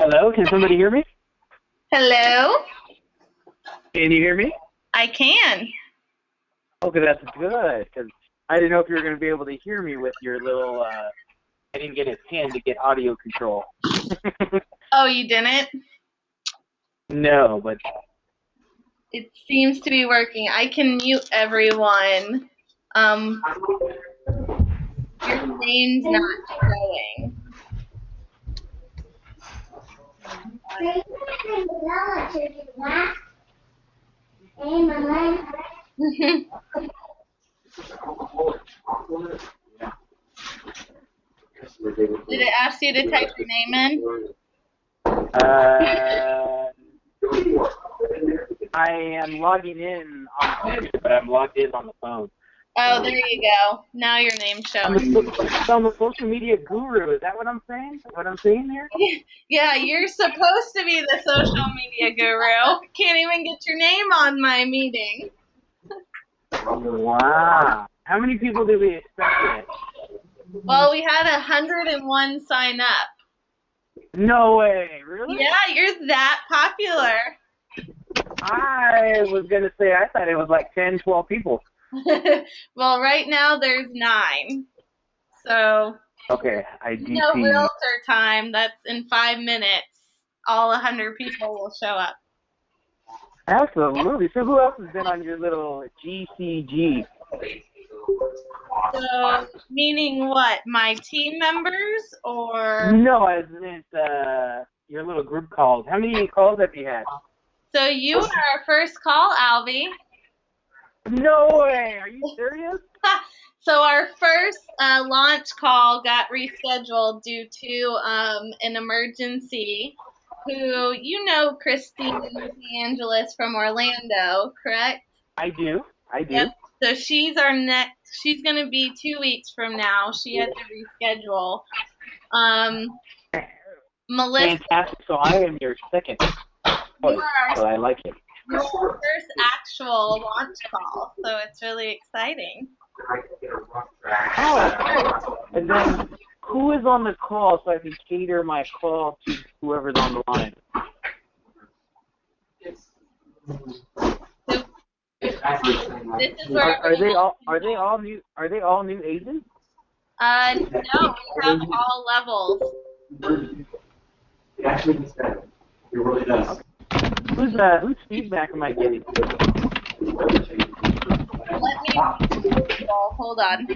Hello, can somebody hear me? Hello? Can you hear me? I can. Okay, that's good, because I didn't know if you were going to be able to hear me with your little, I didn't get a pin to get audio control. Oh, you didn't? No, but... It seems to be working. I can mute everyone. Your name's not showing. Did it ask you to type your name in? I am logging in on the computer, but I'm logged in on the phone. Oh, there you go. Now your name's showing. I'm a social media guru. Is that what I'm saying? What I'm saying here? Yeah, you're supposed to be the social media guru. Can't even get your name on my meeting. Wow. How many people did we expect? Well, we had 101 sign up. No way. Really? Yeah, you're that popular. I was going to say, I thought it was like 10, 12 people. Well, right now there's 9. So, okay, IDP. No realtor time. That's in 5 minutes. All 100 people will show up. Absolutely. So who else has been on your little GCG? So, meaning what? My team members or? No, I meant your little group calls. How many calls have you had? So you are our first call, Albie. No way. Are you serious? So our first launch call got rescheduled due to an emergency. Who you know, Christine Angeles from Orlando, correct? I do. Yep. So she's our next. She's going to be 2 weeks from now. She had to reschedule. Melissa. Fantastic. So I am your second. So I like it. Your first actual launch call, so it's really exciting. Oh, and then who is on the call so I can cater my call to whoever's on the line? This is where are they all new agents? No, we have all levels. It actually gets better. It really does. Whose feedback am I getting? Let me hold on.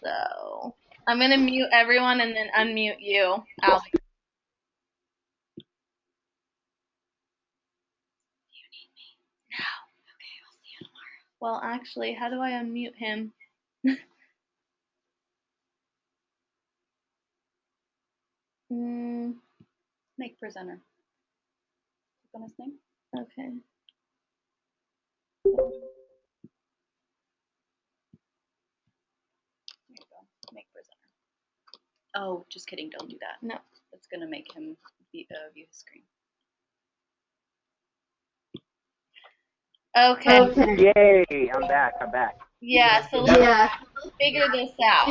So I'm gonna mute everyone and then unmute you, Albie. No. Okay, I'll see you tomorrow. Well, actually, how do I unmute him? Make presenter. Click on his name. Okay. There you go. Make presenter. Oh, just kidding. Don't do that. No. It's going to make him view his screen. Okay. Yay! I'm back. Yeah, so let's figure this out.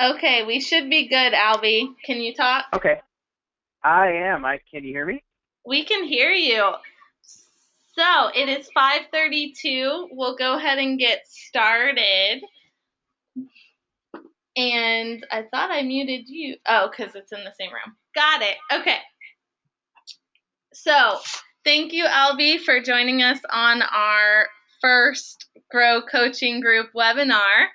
Okay, we should be good, Albie. Can you talk? Okay. I am. Can you hear me? We can hear you. So it is 5:32. We'll go ahead and get started. And I thought I muted you. Oh, because it's in the same room. Got it. Okay. So thank you, Albie, for joining us on our first Grow Coaching Group webinar.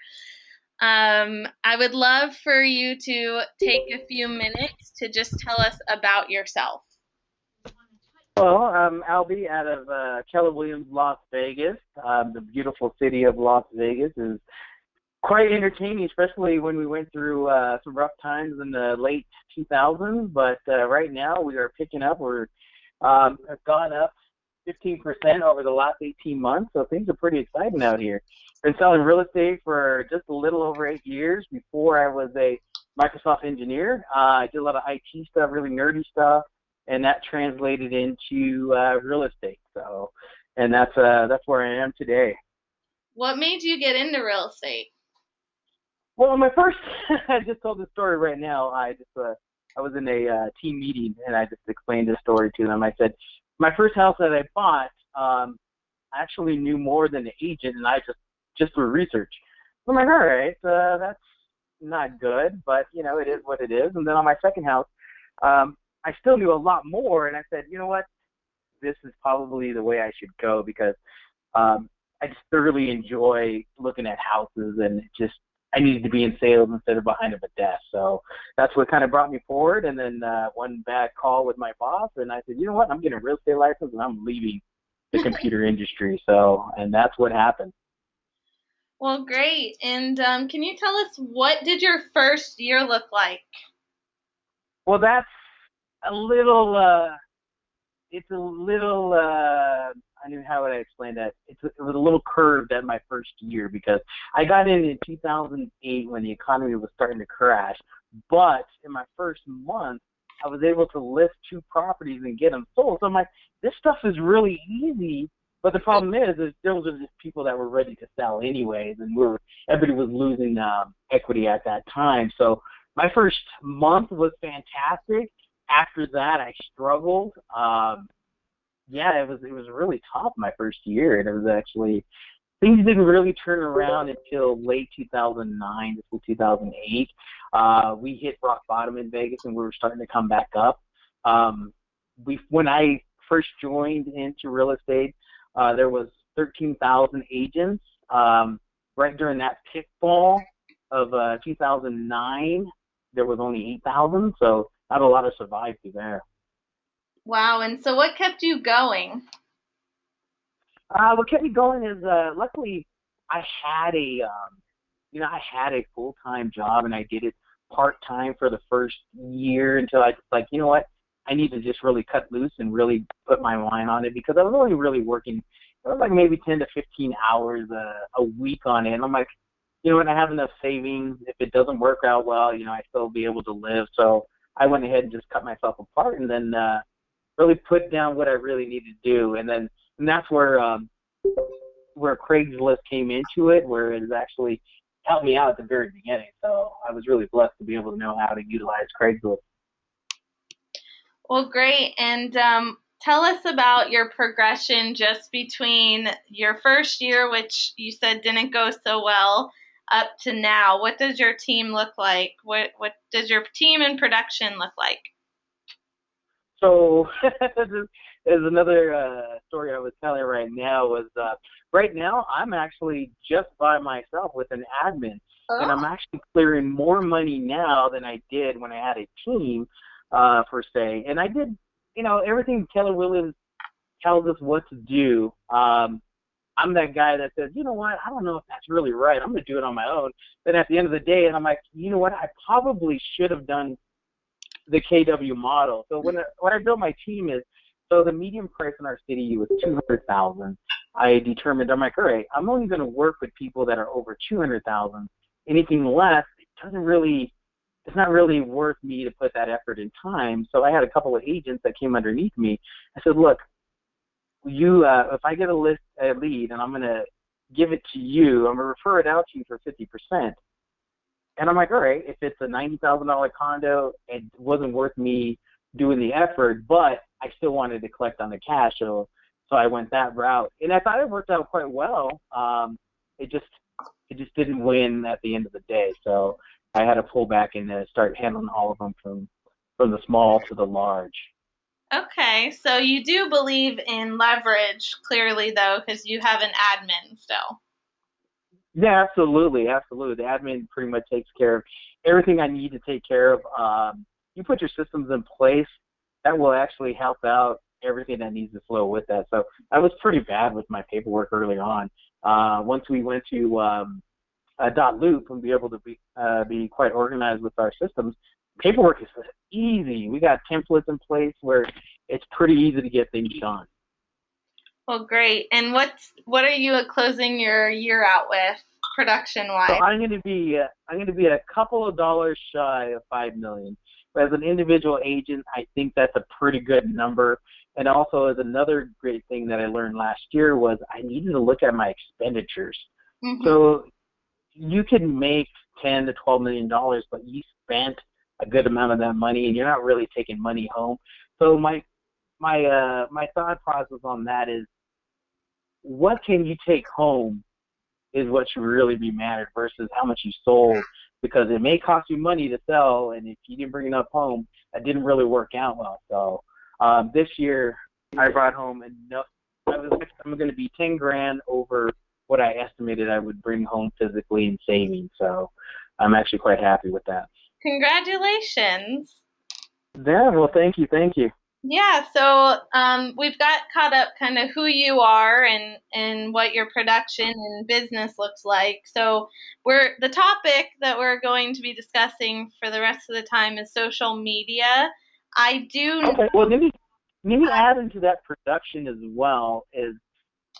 I would love for you to take a few minutes to just tell us about yourself. Well, I'm Albie out of Keller Williams, Las Vegas. The beautiful city of Las Vegas is quite entertaining, especially when we went through some rough times in the late 2000s. But right now we are picking up. We're have gone up 15% over the last 18 months, so things are pretty exciting out here. Been selling real estate for just a little over 8 years. Before I was a Microsoft engineer, I did a lot of IT stuff, really nerdy stuff. and that translated into real estate. So, and that's where I am today. What made you get into real estate? Well, my first, I just told the story right now. I was in a team meeting, and I just explained the story to them. I said, my first house that I bought, I actually knew more than the agent, and I just through research. I'm like, all right, that's not good, but it is what it is. And then on my second house, I still knew a lot more, and I said, you know what, this is probably the way I should go, because I just thoroughly enjoy looking at houses, and I needed to be in sales instead of behind a desk. So that's what kind of brought me forward. And then one bad call with my boss, and I said, you know what, I'm getting a real estate license, and I'm leaving the computer industry. And that's what happened. Well, great. And can you tell us, what did your first year look like? Well, that's a little, I knew how would I explain that. It was a little curved at my first year, because I got in 2008 when the economy was starting to crash. But in my first month, I was able to list 2 properties and get them sold. So I'm like, this stuff is really easy. But the problem is those are just people that were ready to sell anyways, and everybody was losing equity at that time. So my first month was fantastic. After that, I struggled. Yeah, it was really tough my first year, and it was actually, things didn't really turn around until late 2009 to 2008. We hit rock bottom in Vegas, and we were starting to come back up. When I first joined into real estate, there was 13,000 agents. Right during that pitfall of 2009, there was only 8,000, so not a lot of survived through there. Wow. And so what kept you going? What kept me going is, luckily, I had a full-time job, and I did it part-time for the first year until I was like, you know what, I need to just really cut loose and really put my mind on it, because I was only really working, it was like maybe 10 to 15 hours a week on it. And I'm like, you know what, I have enough savings. If it doesn't work out well, I still be able to live. So I went ahead and just cut myself apart, and then really put down what I really needed to do. And that's where Craigslist came into it, where it has actually helped me out at the very beginning. So I was really blessed to be able to know how to utilize Craigslist. Well, great. And tell us about your progression just between your first year, which you said didn't go so well, up to now. What does your team look like? What does your team and production look like? So there's another story I was telling right now. Right now I'm actually just by myself with an admin, and I'm actually clearing more money now than I did when I had a team, per se. And I did, everything Keller Williams tells us what to do. I'm that guy that says, you know what, I don't know if that's really right. I'm going to do it on my own. Then at the end of the day, and I'm like, you know what, I probably should have done the KW model. So when I built my team so the median price in our city was $200,000. I determined, I'm like, all right, I'm only going to work with people that are over $200,000. Anything less, it's not really worth me to put that effort and time. So I had a couple of agents that came underneath me. I said, look, if I get a lead, and I'm going to give it to you, I'm going to refer it out to you for 50%. And I'm like, all right, if it's a $90,000 condo, it wasn't worth me doing the effort, but I still wanted to collect on the cash. So I went that route. And I thought it worked out quite well. It just didn't win at the end of the day. So I had to pull back and start handling all of them from the small to the large. Okay, so you do believe in leverage, clearly, though, because you have an admin still. Yeah, absolutely. The admin pretty much takes care of everything I need to take care of. You put your systems in place, that will actually help out everything that needs to flow with that. So I was pretty bad with my paperwork early on. Once we went to .loop and be able to be quite organized with our systems, paperwork is easy. We got templates in place where it's pretty easy to get things done. Well, great. And what are you closing your year out with, production-wise? So I'm going to be a couple of dollars shy of $5 million. As an individual agent, I think that's a pretty good number. And also, as another great thing that I learned last year was I needed to look at my expenditures. Mm-hmm. So you can make $10 to $12 million, but you spent a good amount of that money, and you're not really taking money home. So my thought process on that is, what can you take home is what should really be mattered versus how much you sold, because it may cost you money to sell, and if you didn't bring enough home, that didn't really work out well. So this year I brought home enough. I'm going to be 10 grand over what I estimated I would bring home physically in savings. So I'm actually quite happy with that. Congratulations. Yeah, well, thank you. Yeah, so we've got caught up kind of who you are and what your production and business looks like. So the topic that we're going to be discussing for the rest of the time is social media. Okay, well, let me add into that production as well.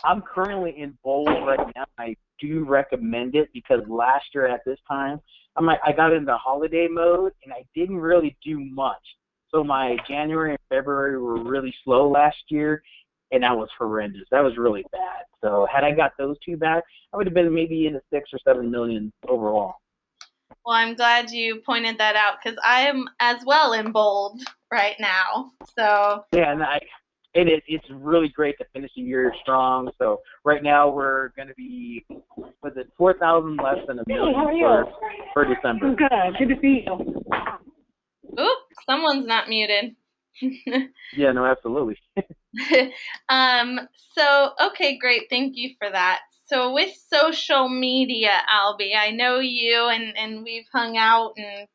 I'm currently in bold right now. I do recommend it because last year at this time, I got into holiday mode and I didn't really do much. So my January and February were really slow last year, and that was horrendous. That was really bad. So had I got those two back, I would have been maybe in the 6 or 7 million overall. Well, I'm glad you pointed that out because I am as well in bold right now. So yeah, and it's really great to finish the year strong. So right now we're going to be, was it 4,000 less than $1 million for December. Good to see you. Oop, someone's not muted. Yeah, no, absolutely. So, okay, great. Thank you for that. So with social media, Albie, I know you and we've hung out and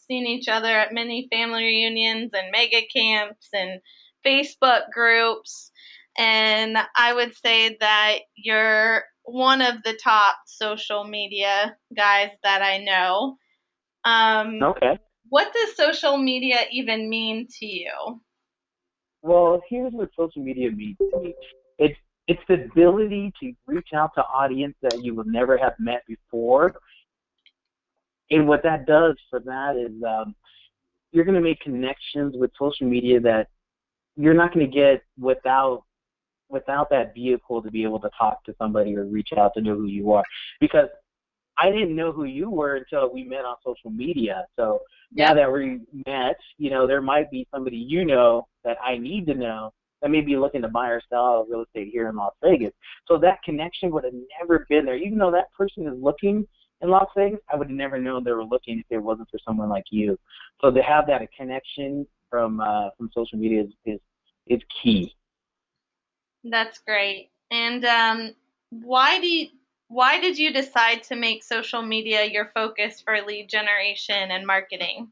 seen each other at many family reunions and mega camps and Facebook groups. And I would say that you're one of the top social media guys that I know. Okay. What does social media even mean to you? Well, here's what social media means to me. It's the ability to reach out to audience that you will never have met before. And what that does for that is you're going to make connections with social media that you're not going to get without that vehicle to be able to talk to somebody or reach out to know who you are. Because I didn't know who you were until we met on social media. So now that we met, there might be somebody that I need to know that may be looking to buy or sell real estate here in Las Vegas. So that connection would have never been there. Even though that person is looking in Las Vegas, I would have never known they were looking if it wasn't for someone like you. So to have that connection from social media is key. That's great. And why did you decide to make social media your focus for lead generation and marketing?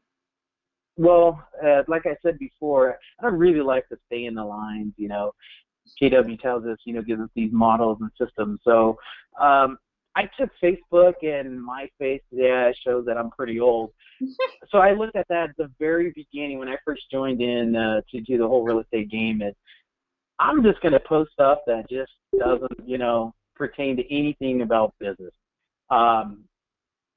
Well, like I said before, I don't really like to stay in the lines. KW tells us, gives us these models and systems. So I took Facebook and MySpace. Yeah, it shows that I'm pretty old. So I looked at that at the very beginning when I first joined in to do the whole real estate game. And I'm just going to post stuff that just doesn't, pertain to anything about business. And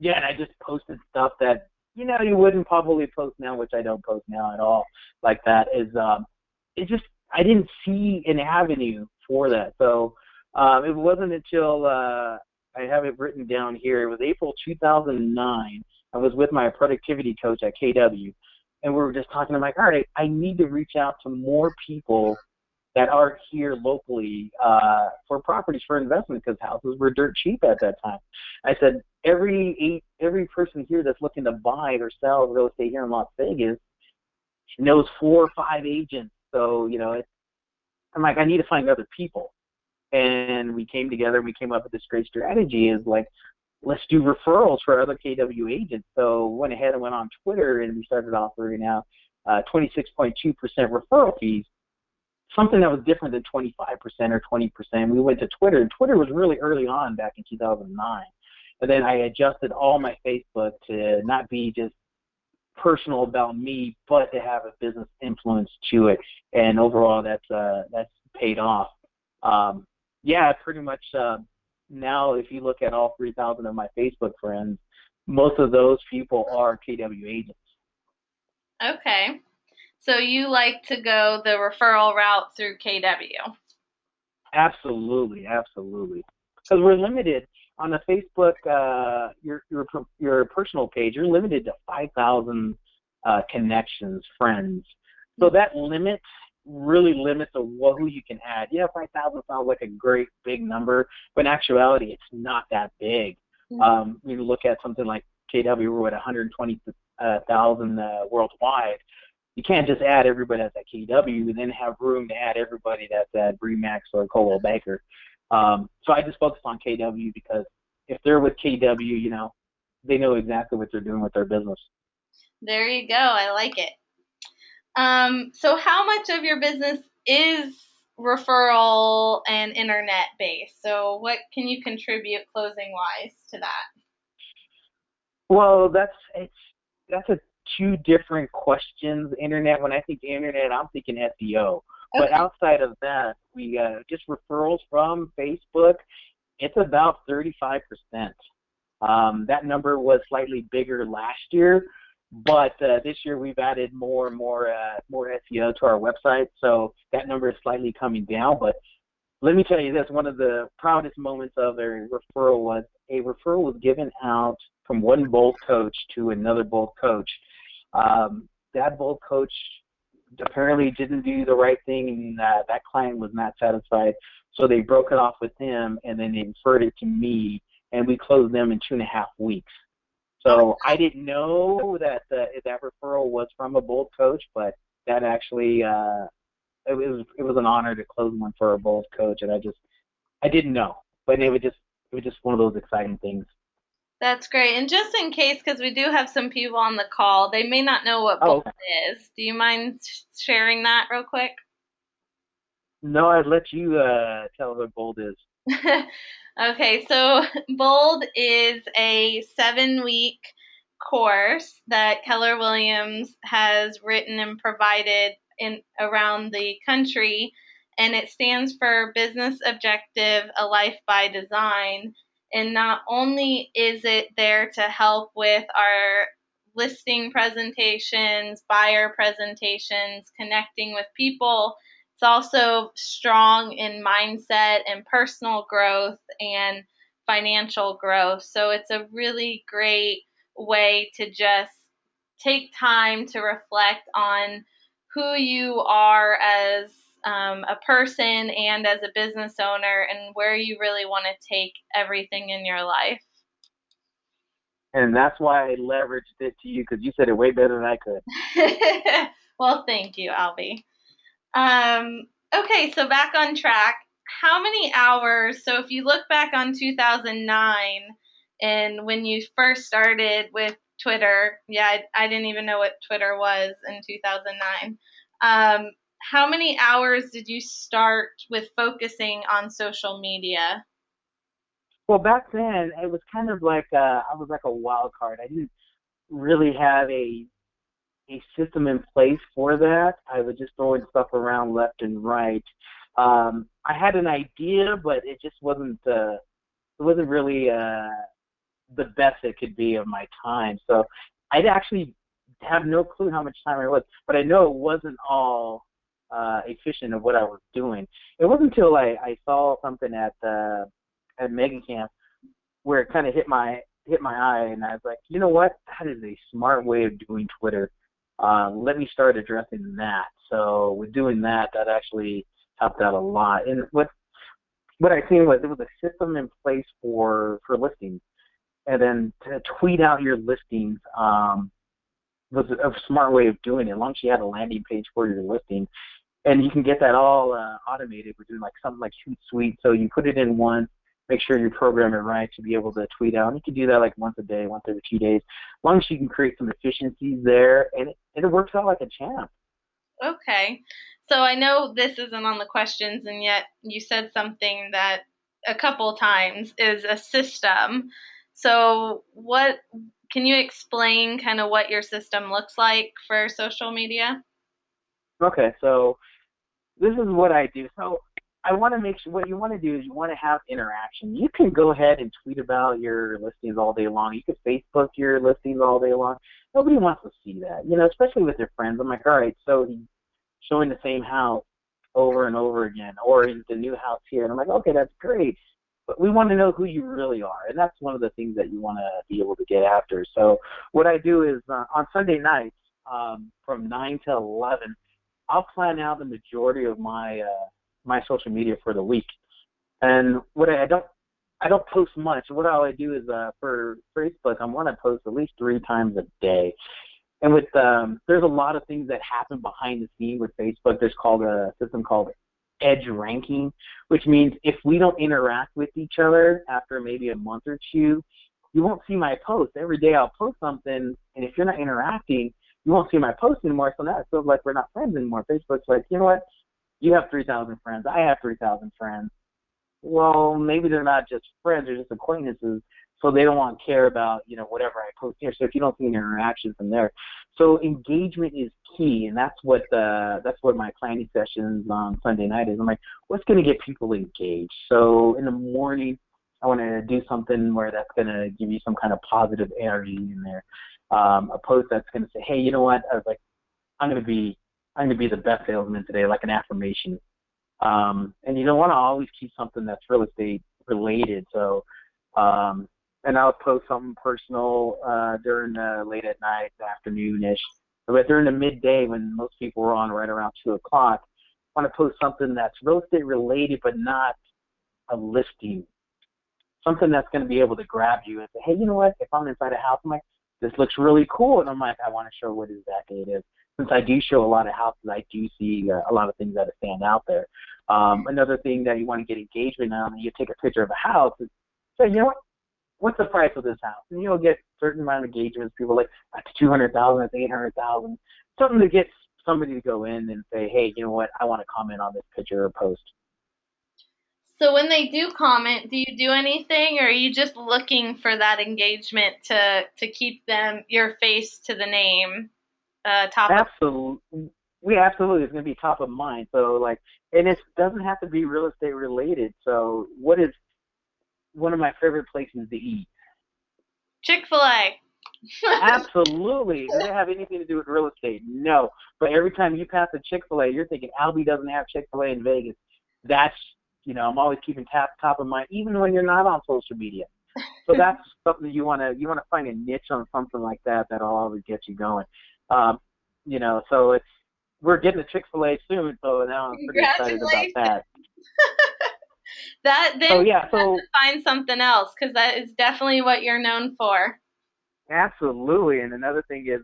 I just posted stuff that, you wouldn't probably post now, which I don't post now at all like that. I didn't see an avenue for that. So it wasn't until I have it written down here. It was April 2009. I was with my productivity coach at KW, and we were just talking. I'm like, all right, I need to reach out to more people that aren't here locally for properties for investment because houses were dirt cheap at that time. I said, every person here that's looking to buy or sell real estate here in Las Vegas knows 4 or 5 agents. So, I'm like, I need to find other people. And we came together and we came up with this great strategy is like, let's do referrals for other KW agents. So went ahead and went on Twitter and we started offering out 26.2% referral fees. Something that was different than 25% or 20%. We went to Twitter, and Twitter was really early on back in 2009. And then I adjusted all my Facebook to not be just personal about me, but to have a business influence to it. And overall, that's paid off. Pretty much now if you look at all 3,000 of my Facebook friends, most of those people are KW agents. Okay. So you like to go the referral route through KW. Absolutely, absolutely. Because we're limited on the Facebook, your personal page. You're limited to 5,000 connections, friends. So that limit really limits who you can add. Yeah, 5,000 sounds like a great big number, but in actuality, it's not that big. You look at something like KW, we're at 120,000 worldwide. You can't just add everybody that's at KW and then have room to add everybody that's at Remax or Coldwell Banker. So I just focus on KW because if they're with KW, they know exactly what they're doing with their business. There you go. I like it. So how much of your business is referral and internet based? So what can you contribute closing wise to that? Well, that's a two different questions. Internet, when I think internet, I'm thinking SEO. Okay. But outside of that, we just referrals from Facebook. It's about 35%. That number was slightly bigger last year, but this year we've added more and more SEO to our website, so that number is slightly coming down. But let me tell you this: one of the proudest moments of a referral was given out from one Bolt coach to another Bolt coach. That Bolt coach apparently didn't do the right thing, and that client was not satisfied. So they broke it off with him, and then they referred it to me, and we closed them in 2.5 weeks. So I didn't know that that referral was from a Bolt coach, but that actually it was an honor to close one for a Bolt coach, and I didn't know, but it was just one of those exciting things. That's great. And just in case, because we do have some people on the call, they may not know what Bolt is. Do you mind sharing that real quick? No, I'd let you tell what Bold is. Okay, so Bold is a 7-week course that Keller Williams has written and provided around the country, and it stands for Business Objective, A Life by Design. And not only is it there to help with our listing presentations, buyer presentations, connecting with people, it's also strong in mindset and personal growth and financial growth. So it's a really great way to just take time to reflect on who you are as a person and as a business owner and where you really want to take everything in your life. And that's why I leveraged it to you, because you said it way better than I could. Well, thank you, Albie. Okay, so back on track. How many hours, so if you look back on 2009 and when you first started with Twitter, I didn't even know what Twitter was in 2009. How many hours did you start with focusing on social media? Well, back then, it was kind of like I was like a wild card. I didn't really have a system in place for that. I was just throwing stuff around left and right. I had an idea, but it just wasn't really the best it could be of my time. So I'd actually have no clue how much time it was, but I know it wasn't all efficient of what I was doing. It wasn't until I saw something at Mega Camp where it kind of hit my eye, and I was like, you know what? That is a smart way of doing Twitter. Let me start addressing that. So with doing that actually helped out a lot. And what I seen was it was a system in place for listings, and then to tweet out your listings was a smart way of doing it. As long as you had a landing page for your listing, and you can get that all automated. We're doing like something like Hootsuite, so you put it in once. Make sure you program it right to be able to tweet out. And you can do that like once a day, once every 2 days. As long as you can create some efficiencies there, and it works out like a champ. Okay. So I know this isn't on the questions, and yet you said something that a couple times is a system. So what can you explain kind of what your system looks like for social media? Okay, so this is what I do. So I want to make sure what you want to do is you want to have interaction. You can go ahead and tweet about your listings all day long. You can Facebook your listings all day long. Nobody wants to see that, especially with their friends. I'm like, all right, so he's showing the same house over and over again, or is the new house here? And I'm like, okay, that's great. But we want to know who you really are, and that's one of the things that you want to be able to get after. So what I do is on Sunday nights from 9 to 11, I'll plan out the majority of my my social media for the week. And what I don't post much. What I do is for Facebook, I want to post at least 3 times a day. And with there's a lot of things that happen behind the scenes with Facebook. There's a system called edge ranking, which means if we don't interact with each other after maybe a month or two, you won't see my post. Every day I'll post something, and if you're not interacting, you won't see my post anymore. So now it feels like we're not friends anymore. Facebook's like, you know what? You have 3,000 friends. I have 3,000 friends. Well, maybe they're not just friends; they're just acquaintances. So they don't want to care about, whatever I post here. So if you don't see an interaction from there, so engagement is key, and that's what my planning sessions on Sunday night is. I'm like, what's going to get people engaged? So in the morning, I want to do something where that's going to give you some kind of positive energy in there. A post that's going to say, hey, you know what? I was like, I'm going to be the best salesman today, like an affirmation. And you don't want to always keep something that's real estate related. So, and I'll post something personal during late at night, afternoon-ish. But during the midday when most people are on right around 2 o'clock, I want to post something that's real estate related but not a listing. Something that's going to be able to grab you and say, hey, you know what? If I'm inside a house, I'm like, this looks really cool. And I'm like, I want to show what exactly it is. Since I do show a lot of houses, I do see a lot of things that stand out there. Another thing that you want to get engagement on, you take a picture of a house and say, you know what? What's the price of this house? And you'll get a certain amount of engagements. People like, that's $200,000, that's $800,000. Something to get somebody to go in and say, hey, you know what? I want to comment on this picture or post. So when they do comment, do you do anything, or are you just looking for that engagement to keep your face to the name top? Absolutely. Absolutely. It's going to be top of mind. So and it doesn't have to be real estate related. So what is one of my favorite places to eat? Chick-fil-A. Absolutely. Does it have anything to do with real estate? No. But every time you pass a Chick-fil-A, you're thinking, Albie doesn't have Chick-fil-A in Vegas. That's, I'm always keeping top of mind, even when you're not on social media. So that's something you want to find a niche on something like that that'll always get you going. So we're getting a Chick-fil-A soon, so now I'm pretty excited about that. So find something else, because that is definitely what you're known for. Absolutely. And another thing is,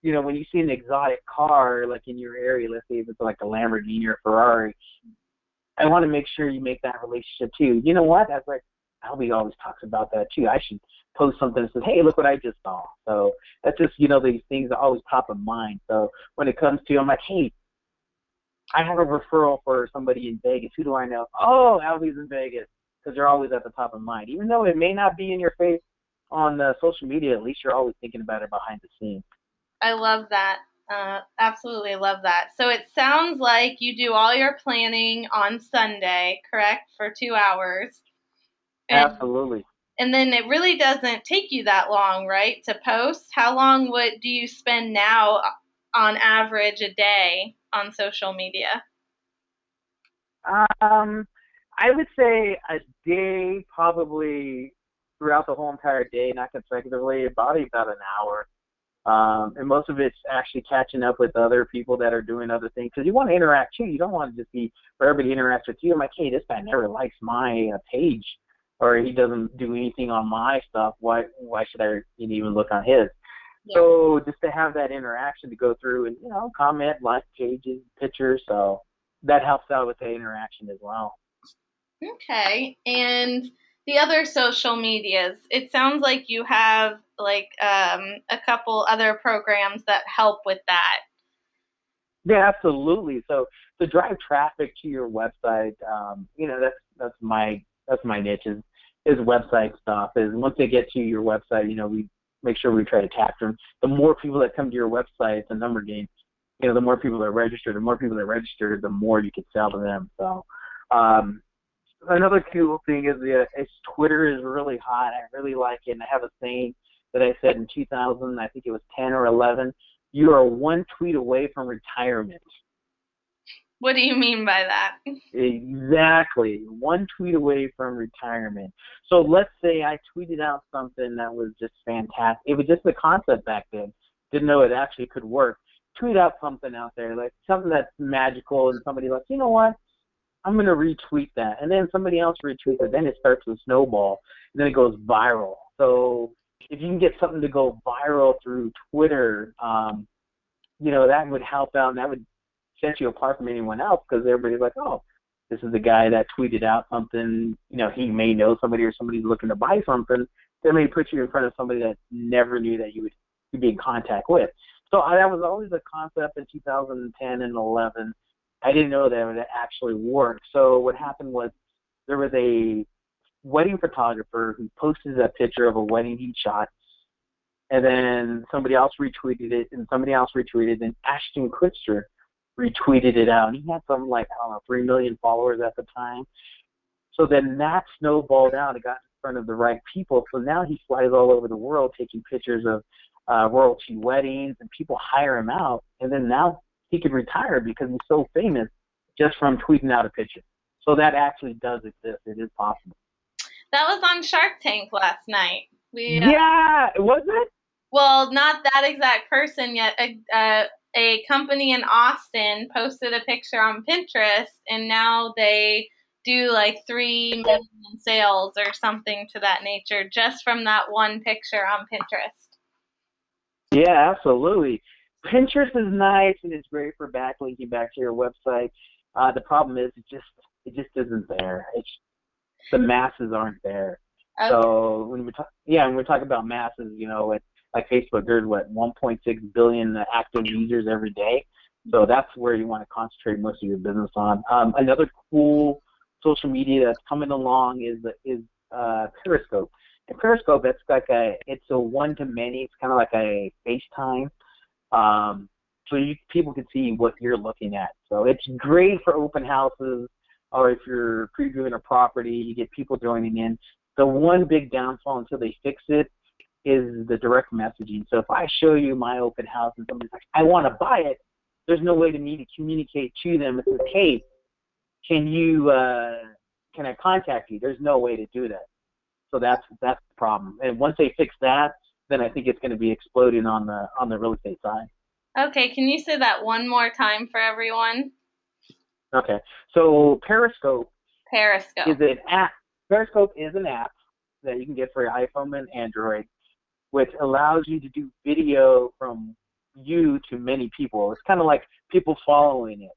when you see an exotic car, like in your area, let's say if it's like a Lamborghini or Ferrari, I want to make sure you make that relationship too. You know what? That's like, Albie always talks about that too. I should post something that says, hey, look what I just saw. So that's just, these things are always top of mind. So when it comes to, I'm like, hey, I have a referral for somebody in Vegas. Who do I know? Oh, Albie's in Vegas, because they're always at the top of mind. Even though it may not be in your face on social media, at least you're always thinking about it behind the scenes. I love that. Absolutely love that. So it sounds like you do all your planning on Sunday, correct, for 2 hours? Absolutely. And then it really doesn't take you that long, right, to post? How long do you spend now on average a day on social media? I would say a day, probably throughout the whole entire day, not consecutively, probably about an hour. And most of it's actually catching up with other people that are doing other things, because you want to interact too. You don't want to just be where everybody interacts with you. I'm like, hey, this guy never likes my page, or he doesn't do anything on my stuff. Why should I even look on his? Yeah. So just to have that interaction to go through and comment, like pages, pictures, so that helps out with the interaction as well. Okay, and the other social medias, it sounds like you have a couple other programs that help with that. Yeah, absolutely. So to drive traffic to your website, that's my niche is website stuff. Is once they get to your website, we make sure we try to capture them. The more people that come to your website, it's a number game. The more people that register, the more you can sell to them. So Another cool thing is Twitter is really hot. I really like it. And I have a saying that I said in 2000, I think it was 10 or 11, you are one tweet away from retirement. What do you mean by that? Exactly. One tweet away from retirement. So let's say I tweeted out something that was just fantastic. It was just the concept back then. Didn't know it actually could work. Tweet out something out there, like something that's magical, and somebody like, you know what? I'm going to retweet that. And then somebody else retweets it. Then it starts to snowball. And then it goes viral. So if you can get something to go viral through Twitter, that would help out, and that would set you apart from anyone else, because everybody's like, oh, this is the guy that tweeted out something. He may know somebody, or somebody's looking to buy something. They may put you in front of somebody that never knew that you would be in contact with. So that was always a concept in 2010 and 11. I didn't know that it would actually work. So what happened was there was a wedding photographer who posted a picture of a wedding he shot, and then somebody else retweeted it, and somebody else retweeted it, and Ashton Kutcher retweeted it out. And he had some, 3 million followers at the time. So then that snowballed out. It got in front of the right people. So now he flies all over the world taking pictures of royalty weddings, and people hire him out. And then now he could retire because he's so famous just from tweeting out a picture. So that actually does exist. It is possible. That was on Shark Tank last night. Yeah, was it? Well, not that exact person yet. A company in Austin posted a picture on Pinterest, and now they do like 3 million in sales or something to that nature just from that one picture on Pinterest. Yeah, absolutely. Pinterest is nice, and it's great for backlinking back to your website. The problem is it just isn't there. The masses aren't there. Okay. So when we talk about masses, like Facebook, there's 1.6 billion active users every day. So that's where you want to concentrate most of your business on. Another cool social media that's coming along is Periscope. And Periscope, it's a one-to-many. It's kind of like a FaceTime. So people can see what you're looking at. So it's great for open houses, or if you're previewing a property, you get people joining in. The one big downfall until they fix it is the direct messaging. So if I show you my open house and somebody's like, I want to buy it, there's no way to me to communicate to them and say, hey, can I contact you? There's no way to do that. So that's the problem. And once they fix that, then I think it's going to be exploding on the real estate side. Okay, can you say that one more time for everyone? Okay, so Periscope is an app. Periscope is an app that you can get for your iPhone and Android, which allows you to do video from you to many people. It's kind of like people following it,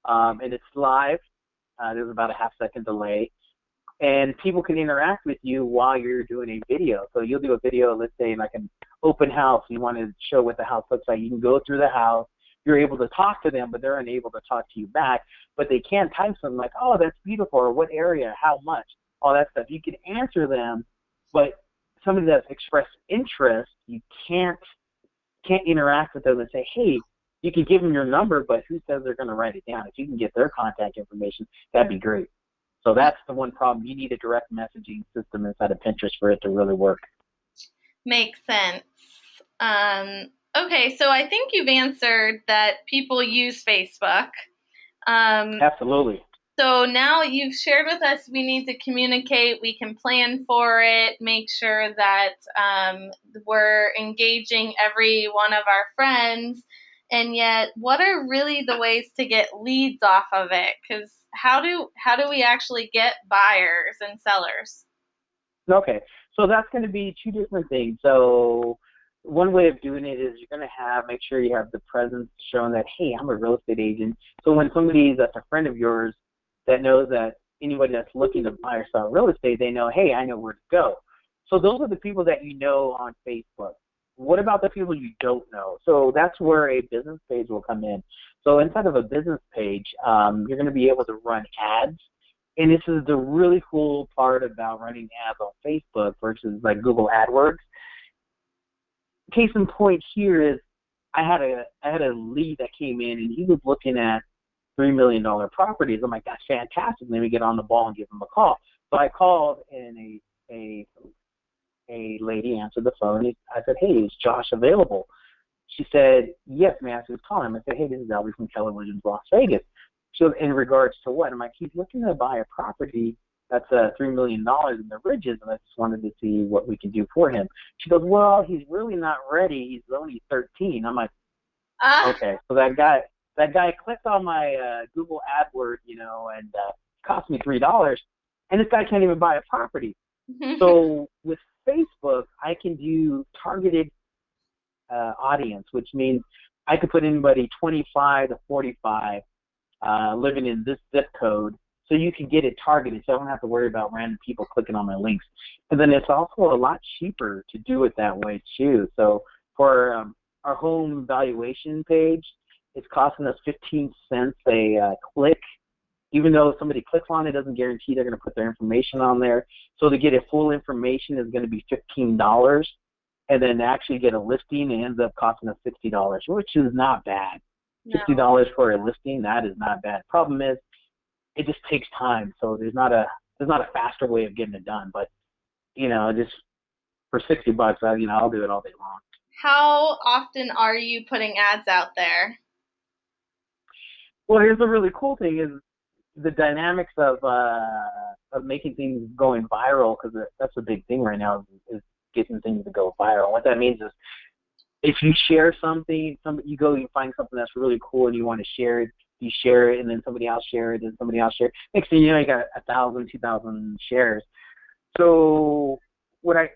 and it's live. There's about a half-second delay, and people can interact with you while you're doing a video. So you'll do a video, let's say, like an open house. You want to show what the house looks like. You can go through the house. You're able to talk to them, but they're unable to talk to you back. But they can type something like, oh, that's beautiful, or what area, how much, all that stuff. You can answer them, but somebody that's expressed interest, you can't interact with them and say, hey, you can give them your number, but who says they're going to write it down? If you can get their contact information, that'd be great. So that's the one problem. You need a direct messaging system inside of Pinterest for it to really work. Makes sense. Okay, so I think you've answered that people use Facebook. Absolutely. So now you've shared with us we need to communicate, we can plan for it, make sure that we're engaging every one of our friends, and yet what are really the ways to get leads off of it? Because how do we actually get buyers and sellers? Okay, so that's going to be two different things. So one way of doing it is you're going to make sure you have the presence showing that, hey, I'm a real estate agent. So when somebody that's a friend of yours that knows that anybody that's looking to buy or sell real estate, they know, hey, I know where to go. So those are the people that you know on Facebook. What about the people you don't know? So that's where a business page will come in. So inside of a business page, you're going to be able to run ads. And this is the really cool part about running ads on Facebook versus like Google AdWords. Case in point here is I had a lead that came in, and he was looking at $3 million properties. I'm like, that's fantastic. Let me get on the ball and give them a call. So I called, and a lady answered the phone. I said, hey, is Josh available? She said, yes, may I ask who's calling? I said, hey, this is Albie from Keller Williams, Las Vegas. So in regards to what? I'm like, he's looking to buy a property that's $3 million in the Ridges, and I just wanted to see what we can do for him. She goes, well, he's really not ready. He's only 13. I'm like, okay. So that guy clicked on my Google AdWords, and cost me $3, and this guy can't even buy a property. So with Facebook, I can do targeted audience, which means I could put anybody 25 to 45 living in this zip code, so you can get it targeted, so I don't have to worry about random people clicking on my links. And then it's also a lot cheaper to do it that way too. So for our home valuation page, it's costing us 15 cents a click. Even though somebody clicks on it, doesn't guarantee they're going to put their information on there. So to get a full information is going to be $15. And then to actually get a listing, it ends up costing us $60, which is not bad. No. $60 for a listing, that is not bad. Problem is, it just takes time. So there's not a faster way of getting it done. But just for $60, I'll do it all day long. How often are you putting ads out there? Well, here's the really cool thing is the dynamics of making things going viral, because that's a big thing right now is getting things to go viral. What that means is if you share something, you find something that's really cool and you want to share it, you share it, and then somebody else share it, and somebody else share it. Next thing you know, you got 1,000, 2,000 shares. So what I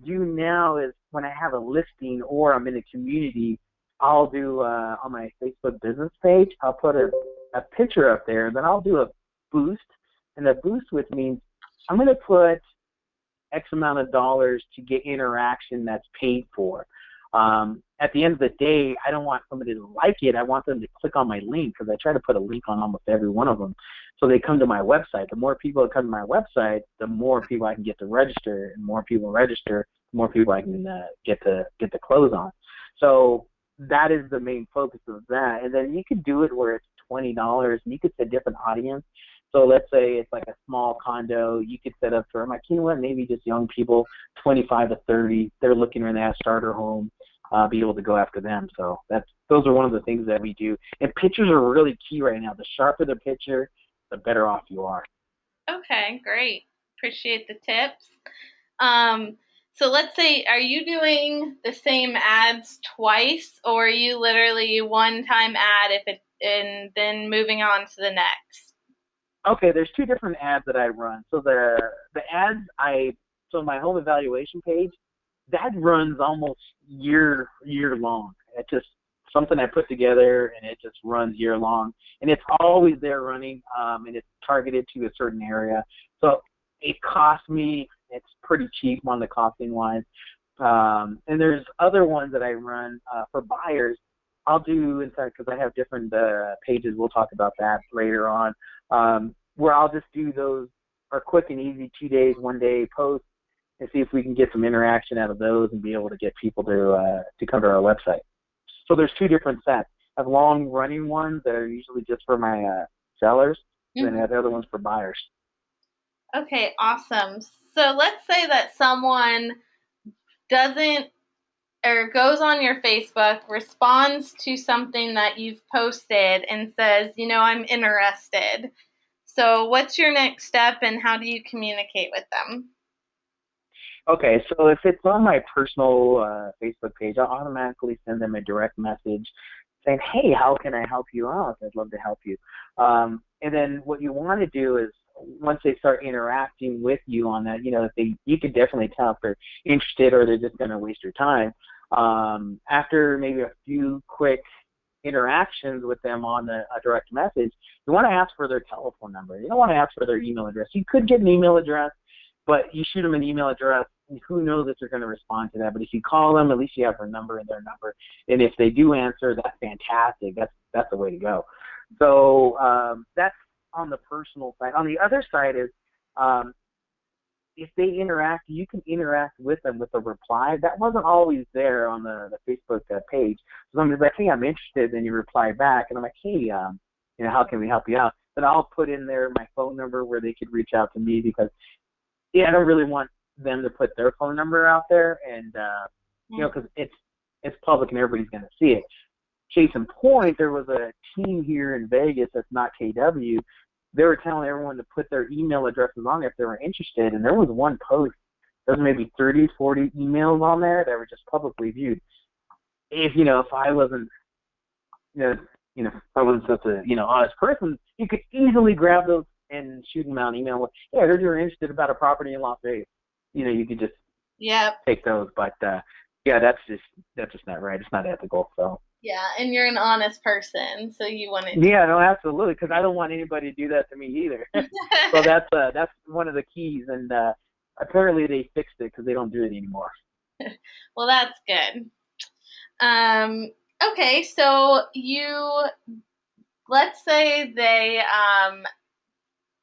do now is when I have a listing or I'm in a community, I'll do on my Facebook business page, I'll put a picture up there, and then I'll do a boost. And a boost, which means I'm going to put X amount of dollars to get interaction that's paid for. At the end of the day, I don't want somebody to like it. I want them to click on my link, because I try to put a link on almost every one of them. So they come to my website. The more people that come to my website, the more people I can get to register. And more people register, the more people I can get to close on. So that is the main focus of that. And then you could do it where it's $20, and you could set different audience. So let's say it's like a small condo. You could set up for, I'm like, you know what, maybe just young people, 25 to 30. They're looking for that starter home. Be able to go after them. So those are one of the things that we do. And pictures are really key right now. The sharper the picture, the better off you are. Okay, great. Appreciate the tips. So let's say, are you doing the same ads twice, or are you literally one-time ad and then moving on to the next? Okay, there's two different ads that I run. So the ads so my home evaluation page, that runs almost year long. It's just something I put together, and it just runs year long, and it's always there running, and it's targeted to a certain area. So it costs me, it's pretty cheap on the costing wise. And there's other ones that I run for buyers. I'll do, in fact, because I have different pages, we'll talk about that later on, where I'll just do those are quick and easy 2 days, 1 day posts, and see if we can get some interaction out of those and be able to get people to come to our website. So there's two different sets. I have long-running ones that are usually just for my sellers, and then I have the other ones for buyers. Okay, awesome. So let's say that someone doesn't or goes on your Facebook, responds to something that you've posted and says, I'm interested. So what's your next step, and how do you communicate with them? Okay, so if it's on my personal Facebook page, I'll automatically send them a direct message saying, hey, how can I help you out? I'd love to help you. And then what you want to do is, once they start interacting with you on that, you can definitely tell if they're interested or they're just going to waste your time. After maybe a few quick interactions with them on a direct message, you want to ask for their telephone number. You don't want to ask for their email address. You could get an email address, but you shoot them an email address, and who knows if they're going to respond to that. But if you call them, at least you have their number and their number. And if they do answer, that's fantastic. That's the way to go. So that's on the personal side. On the other side is if they interact, you can interact with them with a reply. That wasn't always there on the Facebook page. So somebody's like, hey, I'm interested, and you reply back. And I'm like, hey, how can we help you out? Then I'll put in there my phone number where they could reach out to me because, I don't really want them to put their phone number out there and, because it's public and everybody's going to see it. Case in point, there was a team here in Vegas that's not KW. They were telling everyone to put their email addresses on there if they were interested, and there was one post. There was maybe 30, 40 emails on there that were just publicly viewed. If I wasn't, if I was such a, honest person, you could easily grab those and shoot them out an email. Yeah, I heard you're interested about a property in Las Vegas. You could just take those. But that's just not right. It's not ethical. So. Yeah, and you're an honest person, so you want to. Yeah, no, absolutely, because I don't want anybody to do that to me either. So that's one of the keys, and apparently they fixed it because they don't do it anymore. Well, that's good. Okay, so let's say they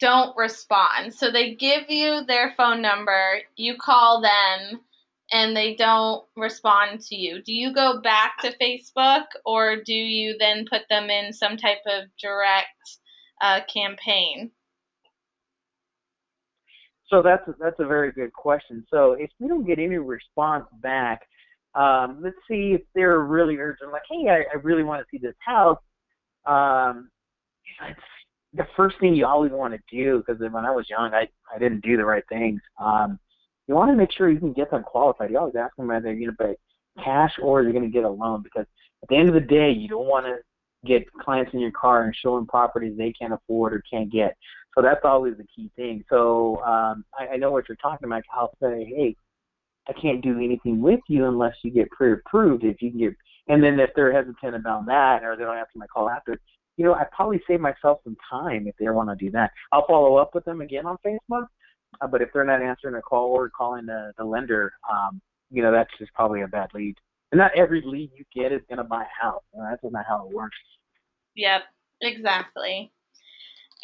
don't respond. So they give you their phone number, you call them, and they don't respond to you. Do you go back to Facebook, or do you then put them in some type of direct campaign? So that's a very good question. So if we don't get any response back, let's see if they're really urgent, like, hey, I really want to see this house. It's the first thing you always want to do, because when I was young, I didn't do the right things. You want to make sure you can get them qualified. You always ask them whether they're going to pay cash or you're going to get a loan, because at the end of the day, you don't want to get clients in your car and show them properties they can't afford or can't get. So that's always the key thing. So I know what you're talking about. I'll say, hey, I can't do anything with you unless you get pre-approved. If you can get, and then if they're hesitant about that or they don't answer my call after, I probably save myself some time if they want to do that. I'll follow up with them again on Facebook. But if they're not answering a call or calling the lender, that's just probably a bad lead. And not every lead you get is going to buy a house. That's just not how it works. Yep, exactly.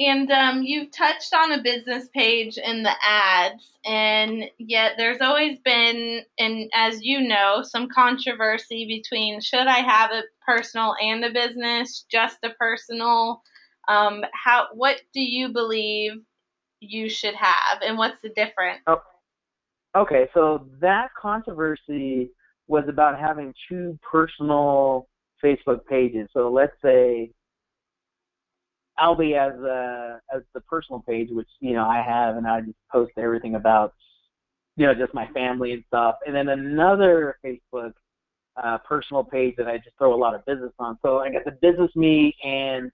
And you've touched on a business page in the ads, and yet there's always been, and as you know, some controversy between should I have a personal and a business, just a personal. What do you believe you should have, and what's the difference? Oh, okay, so that controversy was about having two personal Facebook pages. So let's say Albie as the personal page, which I have, and I just post everything about just my family and stuff, and then another Facebook personal page that I just throw a lot of business on. So I got the business me and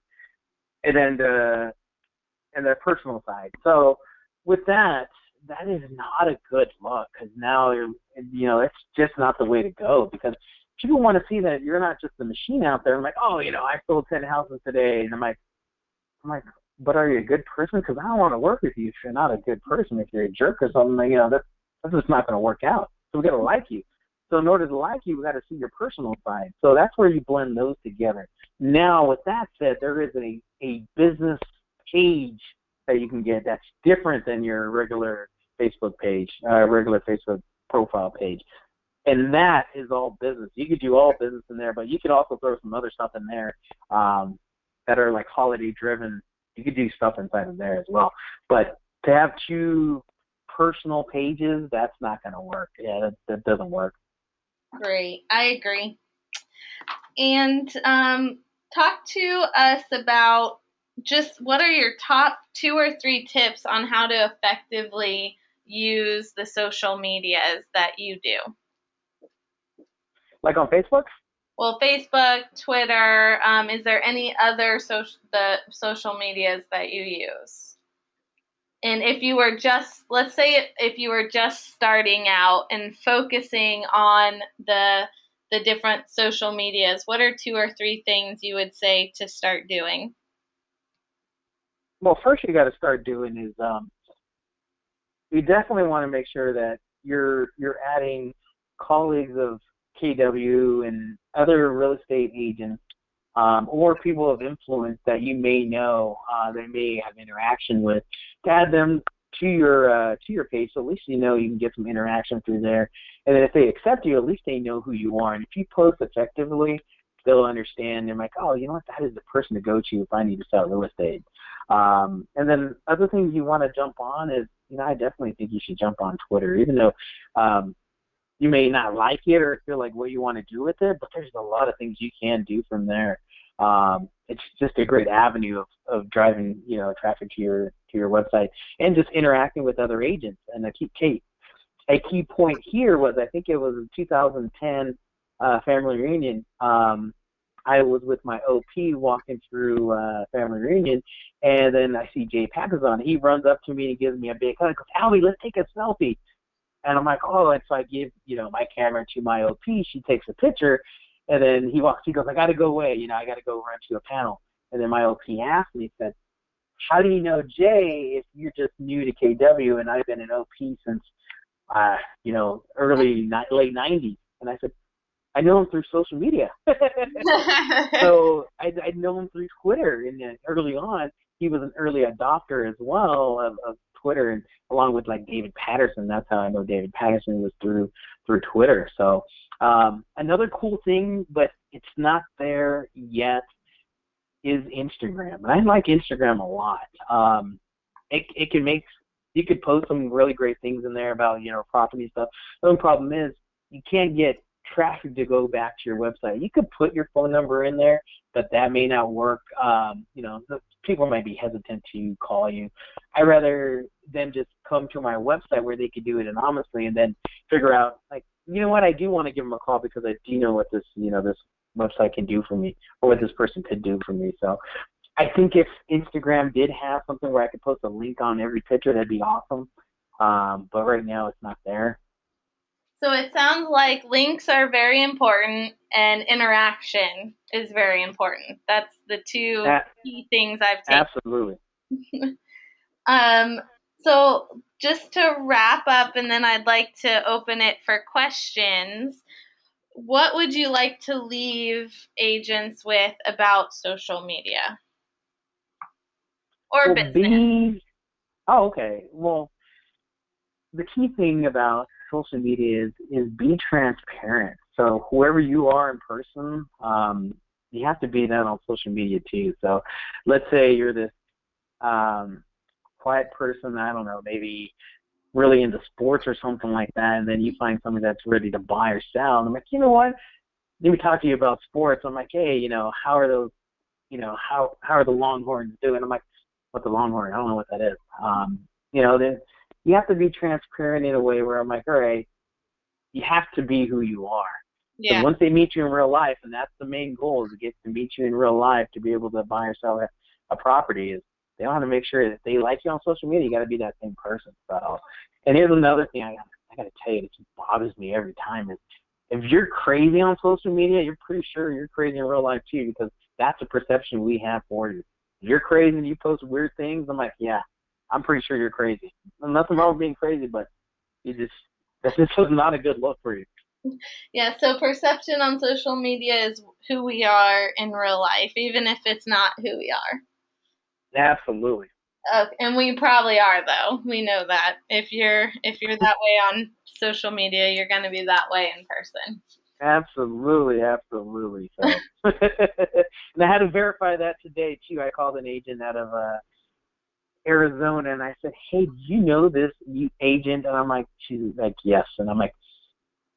then the personal side. So with that is not a good look, because now it's just not the way to go, because people want to see that you're not just the machine out there. I'm like, oh, I sold 10 houses today, and I'm like, but are you a good person? Because I don't want to work with you if you're not a good person. If you're a jerk or something, that's just not going to work out. So we got to like you. So in order to like you, we got to see your personal side. So that's where you blend those together. Now, with that said, there is a business page that you can get that's different than your regular Facebook page, regular Facebook profile page. And that is all business. You could do all business in there, but you could also throw some other stuff in there that are like holiday driven. You could do stuff inside of there as well. But to have two personal pages, that's not going to work. Yeah, that doesn't work. Great. I agree. And talk to us about just what are your top 2 or 3 tips on how to effectively use the social medias that you do? Like on Facebook? Well, Facebook, Twitter. Is there any other social medias that you use? And if you were let's say if you were just starting out and focusing on the different social medias, what are 2 or 3 things you would say to start doing? Well, first you got to start doing is you definitely want to make sure that you're adding colleagues of KW and other real estate agents or people of influence that you may know they may have interaction with, to add them to your page, so at least you can get some interaction through there. And then if they accept you, at least they know who you are. And if you post effectively, they'll understand. They're like, oh, you know what, that is the person to go to if I need to sell real estate. And then other things you want to jump on is, I definitely think you should jump on Twitter, even though you may not like it or feel like what you want to do with it, but there's a lot of things you can do from there. It's just a great avenue of driving, traffic to your website and just interacting with other agents. And a key point here was, I think it was a 2010 family reunion. I was with my OP walking through family reunion, and then I see Jay Packers. He runs up to me and gives me a big hug. He goes, Albie, let's take a selfie. And I'm like, oh, and so I give, my camera to my OP. She takes a picture, and then he goes, I got to go away. I got to go run to a panel. And then my OP asked me, said, how do you know Jay if you're just new to KW and I've been an OP since, late 90s? And I said, I know him through social media. So I know him through Twitter. And then early on, he was an early adopter as well of Twitter, and along with like David Patterson. That's how I know David Patterson was through Twitter. So another cool thing, but it's not there yet, is Instagram. And I like Instagram a lot. It can make, you could post some really great things in there about, property stuff. The only problem is you can't get traffic to go back to your website. You could put your phone number in there, but that may not work. The people might be hesitant to call you. I'd rather them just come to my website where they could do it anonymously and then figure out, like, you know what, I do want to give them a call because I do know what this, this website can do for me, or what this person could do for me. So I think if Instagram did have something where I could post a link on every picture, that'd be awesome. But right now it's not there. So it sounds like links are very important and interaction is very important. That's the two key things I've taken. Absolutely. So just to wrap up, and then I'd like to open it for questions, what would you like to leave agents with about social media or business? Okay. Well, the key thing about social media is be transparent. So whoever you are in person, you have to be that on social media too. So let's say you're this quiet person, I don't know, maybe really into sports or something like that, and then you find somebody that's ready to buy or sell, and I'm like, you know what? Let me talk to you about sports. I'm like, hey, how are those, how are the Longhorns doing? I'm like, what's a Longhorn? I don't know what that is. Then you have to be transparent in a way where I'm like, all right, you have to be who you are. Yeah. So once they meet you in real life, and that's the main goal, is to get to meet you in real life to be able to buy or sell a property, is they want to make sure that they like you on social media. You got to be that same person. So, and here's another thing I got to tell you that just bothers me every time is, if you're crazy on social media, you're pretty sure you're crazy in real life too, because that's the perception we have for you. If you're crazy and you post weird things, I'm like, yeah, I'm pretty sure you're crazy. Nothing wrong with being crazy, but that's just not a good look for you. Yeah, so perception on social media is who we are in real life, even if it's not who we are. Absolutely. And we probably are, though. We know that. If you're that way on social media, you're going to be that way in person. Absolutely. So, and I had to verify that today too. I called an agent out of Arizona, and I said, hey, do you know this agent? And I'm like, she's like, yes. And I'm like,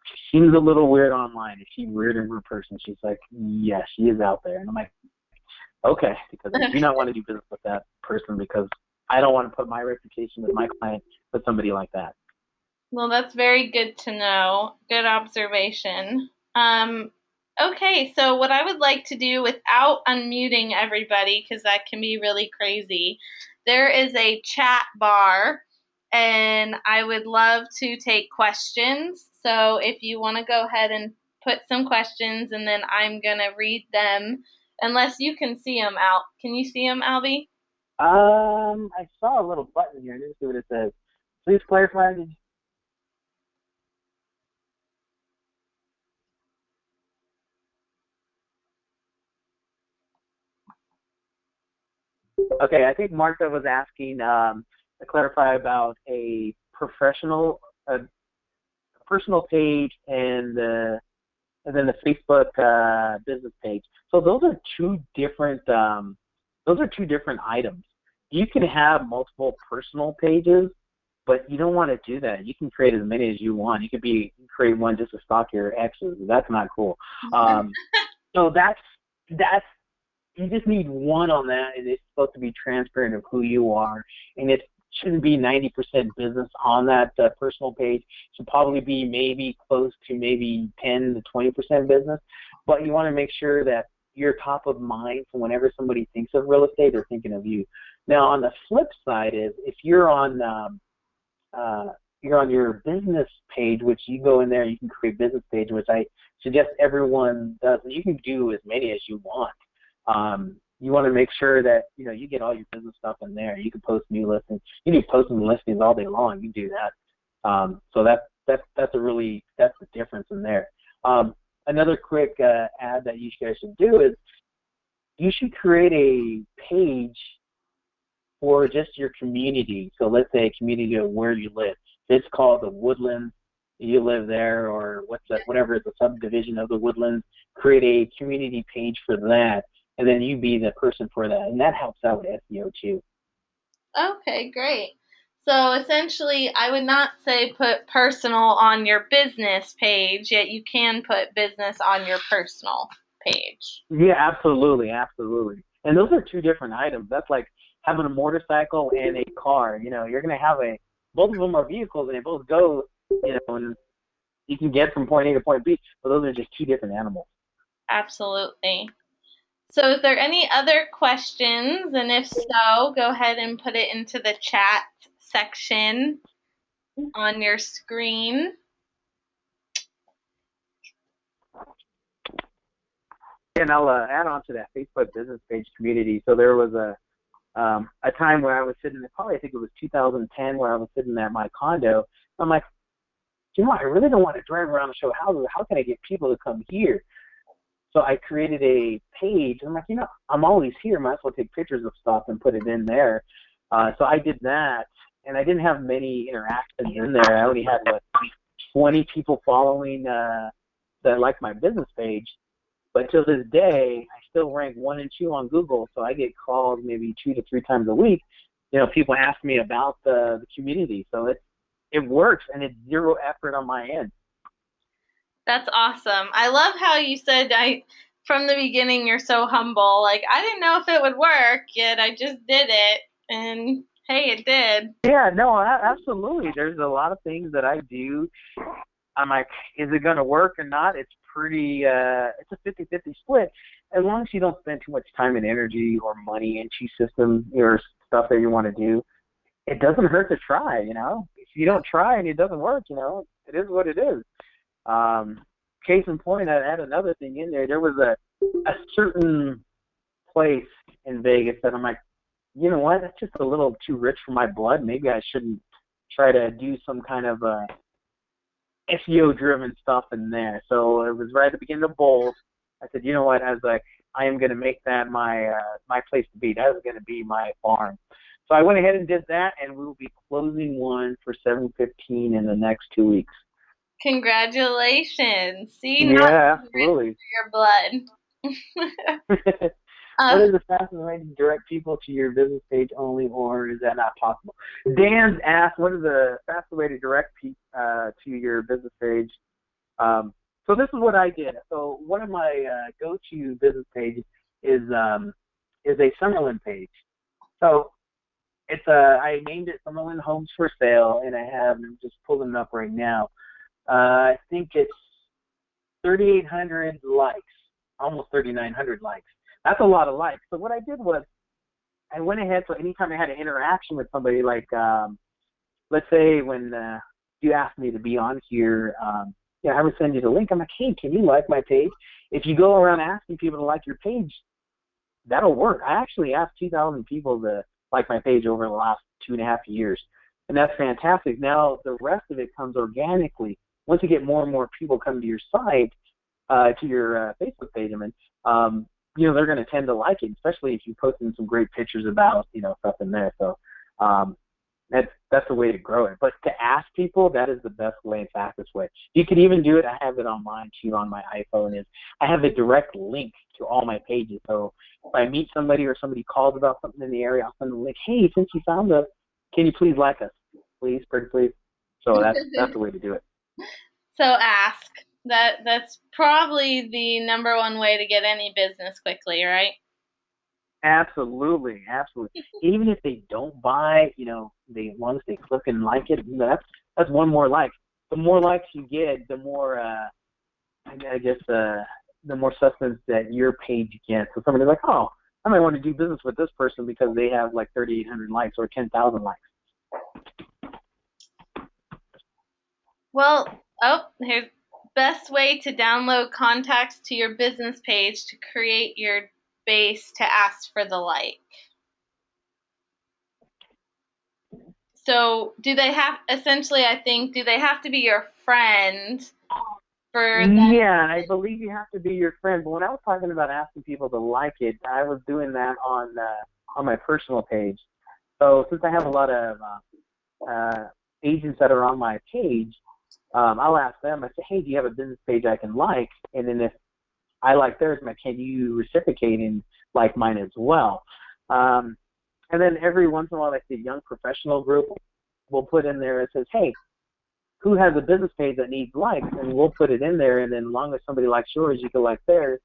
she seems a little weird online. Is she weird in her person? She's like, yes, she is out there. And I'm like, okay, because I do not want to do business with that person, because I don't want to put my reputation with my client with somebody like that. Well, that's very good to know. Good observation. Okay, so what I would like to do, without unmuting everybody, because that can be really crazy, there is a chat bar, and I would love to take questions. So if you want to go ahead and put some questions, and then I'm going to read them, unless you can see them, Al. Can you see them, Albie? I saw a little button here. Let's see what it says. Please clarify. Okay, I think Martha was asking to clarify about a personal page and and then the Facebook business page. So those are two different items. You can have multiple personal pages, but you don't want to do that. You can create as many as you want. You could create one just to stalk your exes. That's not cool. So that's you just need one on that, and it's supposed to be transparent of who you are, and it shouldn't be 90% business on that personal page. It should probably be maybe close to maybe 10 to 20% business, but you want to make sure that you're top of mind for whenever somebody thinks of real estate, they're thinking of you. Now, on the flip side is if you're on your business page, which you go in there, you can create business page, which I suggest everyone does. And you can do as many as you want. You want to make sure that you get all your business stuff in there. You can post new listings. You can post new listings all day long. You can do that. So that's the difference in there. Another quick ad that you guys should do is you should create a page for just your community. So let's say a community of where you live. It's called the Woodlands. You live there, or whatever is a subdivision of the Woodlands. Create a community page for that, and then you be the person for that, and that helps out with SEO too. Okay, great. So essentially, I would not say put personal on your business page, yet you can put business on your personal page. Yeah, absolutely. And those are two different items. That's like having a motorcycle and a car. You're going to have both of them are vehicles, and they both go, and you can get from point A to point B, but those are just two different animals. Absolutely. So is there any other questions? And if so, go ahead and put it into the chat section on your screen. And I'll add on to that Facebook business page community. So there was a time where I was sitting there, probably I think it was 2010, where I was sitting at my condo. I'm like, I really don't want to drive around and show houses. How can I get people to come here? So I created a page. I'm like, I'm always here. Might as well take pictures of stuff and put it in there. So I did that, and I didn't have many interactions in there. I only had 20 people following that liked my business page. But to this day, I still rank 1 and 2 on Google. So I get called maybe 2 to 3 times a week. People ask me about the community. So it works, and it's zero effort on my end. That's awesome. I love how you said from the beginning you're so humble. Like, I didn't know if it would work, yet I just did it, and hey, it did. Yeah, no, absolutely. There's a lot of things that I do. I'm like, is it going to work or not? It's pretty, it's a 50-50 split. As long as you don't spend too much time and energy or money into systems or stuff that you want to do, it doesn't hurt to try, If you don't try and it doesn't work, it is what it is. Case in point, I had another thing in there. There was a certain place in Vegas that I'm like, you know what? That's just a little too rich for my blood. Maybe I shouldn't try to do some kind of SEO-driven stuff in there. So it was right at the beginning of bowls. I said, you know what? I was like, I am going to make that my place to be. That is going to be my farm. So I went ahead and did that, and we will be closing one for $715 in the next 2 weeks. Congratulations. See, yeah, absolutely. Your blood. What is the fastest way to direct people to your business page only, or is that not possible? Dan's asked, what is the fastest way to direct people to your business page? So this is what I did. So one of my go-to business pages is a Summerlin page. So it's I named it Summerlin Homes for Sale, and I'm just pulling it up right now. I think it's 3,800 likes, almost 3,900 likes. That's a lot of likes. So what I did was I went ahead, so anytime I had an interaction with somebody, like let's say when you asked me to be on here, I would send you the link. I'm like, hey, can you like my page? If you go around asking people to like your page, that'll work. I actually asked 2,000 people to like my page over the last 2.5 years, and that's fantastic. Now the rest of it comes organically. Once you get more and more people come to your site, to your Facebook page, they're going to tend to like it, especially if you post in some great pictures about, stuff in there. So That's the way to grow it. But to ask people, that is the best way and fastest way. You could even do it. I have it on mine too on my iPhone. Is I have a direct link to all my pages. So if I meet somebody or somebody calls about something in the area, I'll send them a link. Hey, since you found us, can you please like us? Please, pretty please. So that's the way to do it. So ask. That's probably the number one way to get any business quickly, right? Absolutely. Even if they don't buy, once they click and like it, that's one more like. The more likes you get, the more I guess the more substance that your page gets. So somebody's like, oh, I might want to do business with this person because they have like 3,800 likes or 10,000 likes. Well, here's best way to download contacts to your business page to create your base to ask for the like. So do they have to be your friend for that? Yeah, I believe you have to be your friend. But when I was talking about asking people to like it, I was doing that on my personal page. So since I have a lot of agents that are on my page, I'll ask them. I say, hey, do you have a business page I can like? And then if I like theirs, can you reciprocate and like mine as well? And then every once in a while, like the young professional group will put in there, it says, hey, who has a business page that needs likes? And we'll put it in there. And then as long as somebody likes yours, you can like theirs.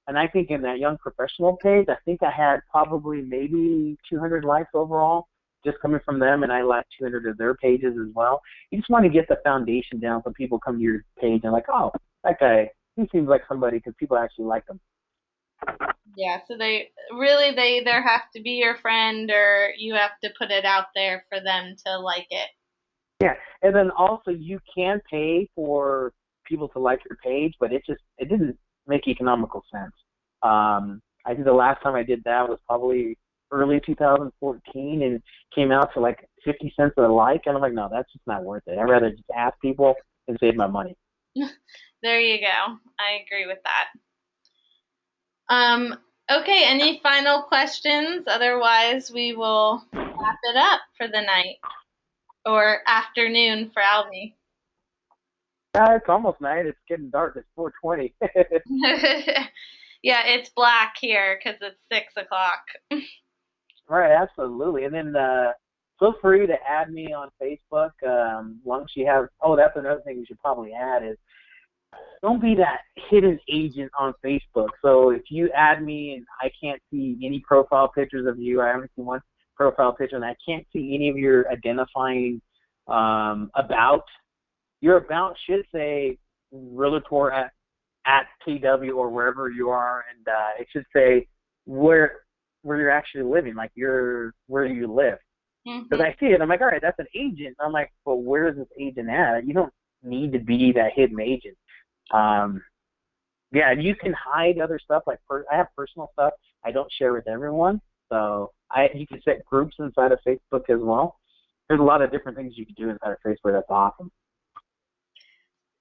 And I think in that young professional page, I think I had probably maybe 200 likes overall, just coming from them, and I like 200 of their pages as well. You just want to get the foundation down so people come to your page and like, oh, that guy, he seems like somebody because people actually like him. Yeah, so they either have to be your friend or you have to put it out there for them to like it. Yeah, and then also you can pay for people to like your page, but it didn't make economical sense. I think the last time I did that was probably early 2014, and it came out to like 50 cents a like, and I'm like, no, that's just not worth it. I'd rather just ask people and save my money. There you go. I agree with that. Okay, any final questions? Otherwise, we will wrap it up for the night or afternoon for Albie. It's almost night. It's getting dark. It's 4:20. Yeah, it's black here because it's 6 o'clock. Right, absolutely. And then feel free to add me on Facebook. Once you have, that's another thing you should probably add is don't be that hidden agent on Facebook. So if you add me and I can't see any profile pictures of you, I haven't seen one profile picture, and I can't see any of your identifying about. Your about should say realtor at KW or wherever you are, and it should say where you're actually living, like where you live. Because I see it, I'm like, all right, that's an agent. I'm like, well, where is this agent at? You don't need to be that hidden agent. Yeah, and you can hide other stuff. Like I have personal stuff I don't share with everyone. So you can set groups inside of Facebook as well. There's a lot of different things you can do inside of Facebook. That's awesome.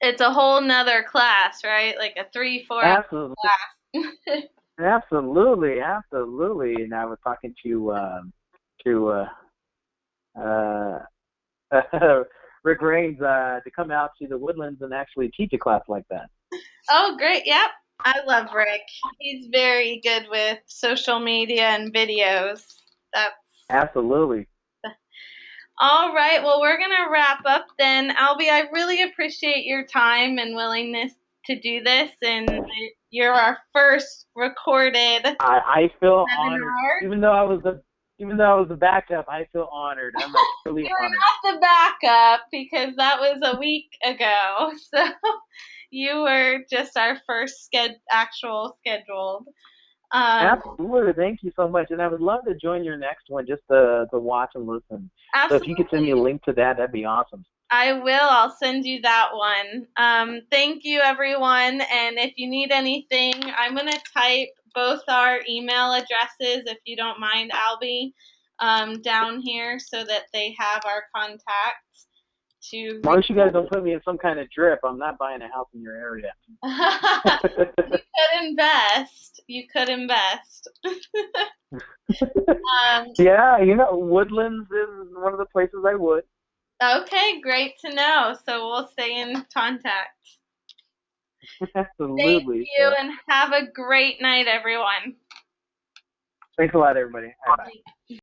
It's a whole nother class, right? Like a 3-4 hour class. Absolutely. And I was talking to Rick Raines to come out to the Woodlands and actually teach a class like that. Oh, great. Yep. I love Rick. He's very good with social media and videos. Absolutely. All right. Well, we're going to wrap up then. Albie, I really appreciate your time and willingness to do this. And you're our first recorded I feel webinar. Honored. Even though I was the backup, I feel honored. I'm like really honored. You're not the backup because that was a week ago. So you were just our first actual scheduled. Absolutely. Thank you so much. And I would love to join your next one just to watch and listen. Absolutely. So if you could send me a link to that, that'd be awesome. I will. I'll send you that one. Thank you, everyone. And if you need anything, I'm going to type both our email addresses, if you don't mind, Albie, down here so that they have our contacts. As long as you guys don't put me in some kind of drip, I'm not buying a house in your area. You could invest. you could invest. Yeah, Woodlands is one of the places I would. Okay, great to know. So we'll stay in contact. Thank Absolutely. you, and have a great night, everyone. Thanks a lot, everybody. Bye.